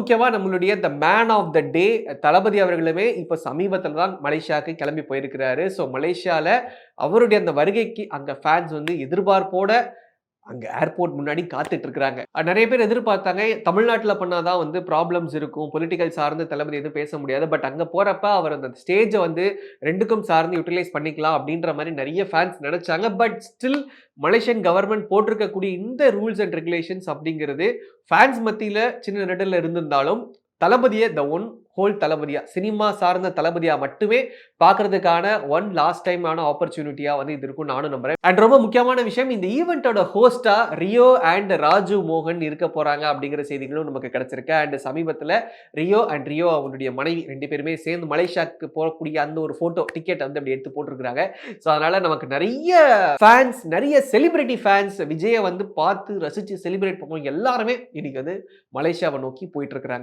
முக்கியமா நம்மளுடைய இந்த மேன் ஆஃப் த டே தளபதி அவர்களுமே இப்ப சமீபத்துல தான் மலேசியாவுக்கு கிளம்பி போயிருக்கிறாரு. ஸோ மலேசியால அவருடைய அந்த வருகைக்கு அங்க ஃபேன்ஸ் வந்து எதிர்பார்ப்போட அங்க ஏர்போர்ட் முன்னாடி காத்துட்டு இருக்கிறாங்க. நெறைய பேர் எதிர்பார்த்தாங்க, தமிழ்நாட்டுல பண்ணா தான் வந்து ப்ராப்ளம்ஸ் இருக்கும். பொலிட்டிக்கல் சார்ந்து தளபதி எதுவும் பேச முடியாது. பட் அங்க போறப்ப அவர் அந்த ஸ்டேஜ வந்து 2க்கும் சார்ந்து யுட்டிலைஸ் பண்ணிக்கலாம் அப்படின்ற மாரி நெறைய ஃபேன்ஸ் நெனச்சாங்க. பட் ஸ்டில் மலேசியன் கவர்ன்மெண்ட் போட்டிருக்கக்கூடிய இந்த ரூல்ஸ் அண்ட் ரெகுலேஷன்ஸ் அப்படிங்கிறது ஃபேன்ஸ் மத்தியில சின்ன நெருடல்ல இருந்திருந்தாலும், தளபதிய த ஒன் ஹோல் தளபதியா, சினிமா சார்ந்த தளபதியா மட்டுமே பார்க்கறதுக்கான லாஸ்ட் டைமான ஆப்பர்ச்சுனிட்டியா வந்து இது இருக்கும்னு நானும் நம்புறேன். அண்ட் ரொம்ப முக்கியமான விஷயம், இந்த ஈவென்ட்டோட ஹோஸ்ட்டா ரியோ அண்ட் ராஜு மோகன் இருக்க போறாங்க அப்படிங்கிற செய்திகளும் நமக்கு கிடைச்சிருக்கு. அண்ட் சமீபத்துல ரியோ அவங்களுடைய மனைவி 2 பேருமே சேர்ந்து மலேசியாவுக்கு போகக்கூடிய அந்த ஒரு போட்டோ டிக்கெட் வந்து அப்படி எடுத்து போட்டிருக்காங்க. ஸோ அதனால நமக்கு நிறைய ஃபேன்ஸ், நிறைய செலிபிரிட்டி ஃபேன்ஸ் விஜய வந்து பார்த்து ரசிச்சு செலிப்ரேட் பண்ணுவோம் எல்லாருமே இன்னைக்கு வந்து மலேசியாவை நோக்கி போயிட்டு இருக்கிறாங்க.